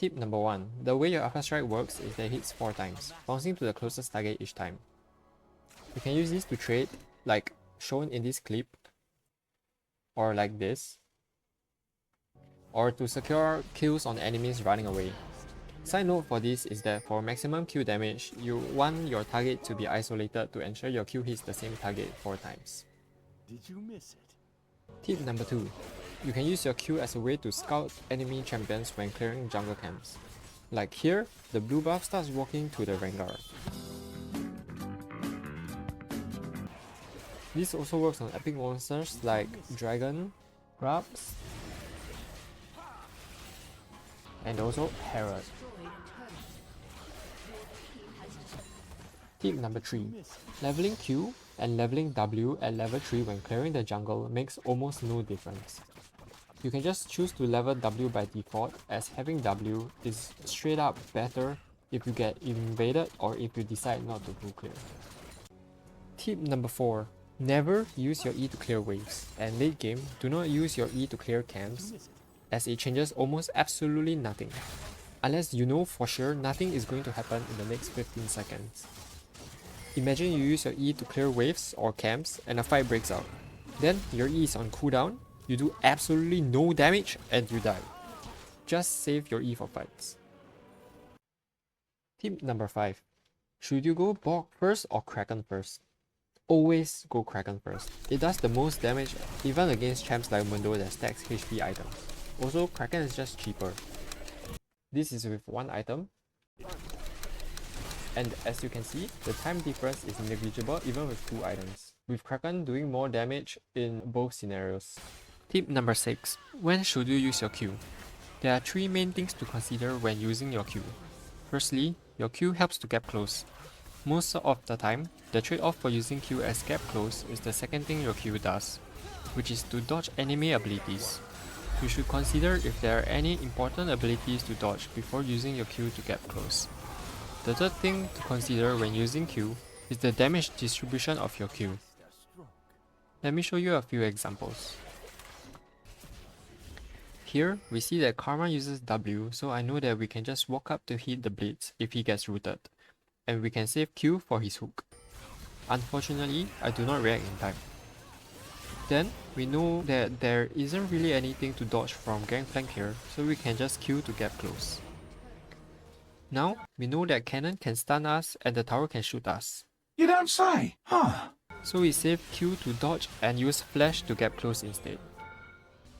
Tip number 1. The way your Alpha Strike works is that it hits 4 times, bouncing to the closest target each time. You can use this to trade, like shown in this clip, or like this, or to secure kills on enemies running away. Side note for this is that for maximum kill damage, you want your target to be isolated to ensure your kill hits the same target 4 times. Did you miss it? Tip number 2. You can use your Q as a way to scout enemy champions when clearing jungle camps. Like here, the blue buff starts walking to the Rengar. This also works on epic monsters like Dragon, Grubs, and also Herald. Tip number 3. Leveling Q and leveling W at level 3 when clearing the jungle makes almost no difference. You can just choose to level W by default, as having W is straight up better if you get invaded or if you decide not to full clear. Tip number 4. Never use your E to clear waves, and late game, do not use your E to clear camps, as it changes almost absolutely nothing, unless you know for sure nothing is going to happen in the next 15 seconds. Imagine you use your E to clear waves or camps and a fight breaks out. Then your E is on cooldown, you do absolutely no damage and you die. Just save your E for fights. Tip number 5. Should you go Borg first or Kraken first? Always go Kraken first. It does the most damage even against champs like Mundo that stacks HP items. Also, Kraken is just cheaper. This is with 1 item. And as you can see, the time difference is negligible even with 2 items, with Kraken doing more damage in both scenarios. Tip number 6. When should you use your Q? There are 3 main things to consider when using your Q. Firstly, your Q helps to gap close. Most of the time, the trade-off for using Q as gap close is the second thing your Q does, which is to dodge enemy abilities. You should consider if there are any important abilities to dodge before using your Q to gap close. The third thing to consider when using Q is the damage distribution of your Q. Let me show you a few examples. Here, we see that Karma uses W, so I know that we can just walk up to hit the blitz if he gets rooted, and we can save Q for his hook. Unfortunately, I do not react in time. Then, we know that there isn't really anything to dodge from Gangplank here, so we can just Q to gap close. Now, we know that Cannon can stun us and the tower can shoot us. You don't say, huh? So we save Q to dodge and use Flash to gap close instead.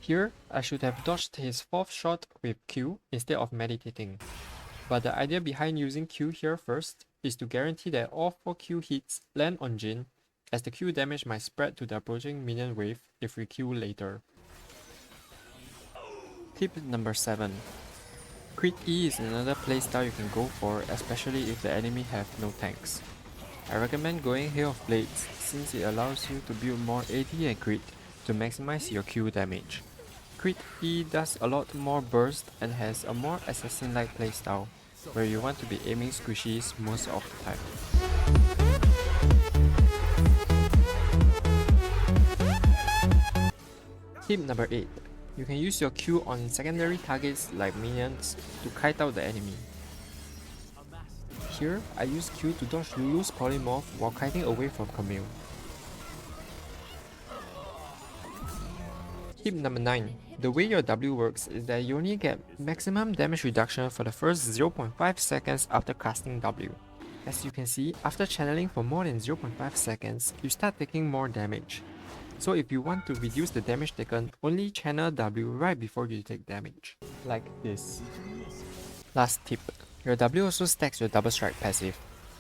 Here, I should have dodged his 4th shot with Q instead of meditating. But the idea behind using Q here first is to guarantee that all 4 Q hits land on Jhin, as the Q damage might spread to the approaching minion wave if we Q later. Tip number 7. Crit E is another playstyle you can go for, especially if the enemy have no tanks. I recommend going Hail of Blades since it allows you to build more AD and crit to maximize your Q damage. Crit E does a lot more burst and has a more assassin-like playstyle, where you want to be aiming squishies most of the time. Tip number 8. You can use your Q on secondary targets like minions to kite out the enemy. Here, I use Q to dodge Lulu's Polymorph while kiting away from Camille. Tip number 9. The way your W works is that you only get maximum damage reduction for the first 0.5 seconds after casting W. As you can see, after channeling for more than 0.5 seconds, you start taking more damage. So if you want to reduce the damage taken, only channel W right before you take damage. Like this. Last tip. Your W also stacks your double strike passive.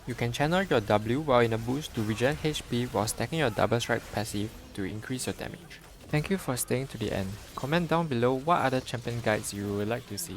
You can channel your W while in a boost to regen HP while stacking your double strike passive to increase your damage. Thank you for staying to the end. Comment down below what other champion guides you would like to see.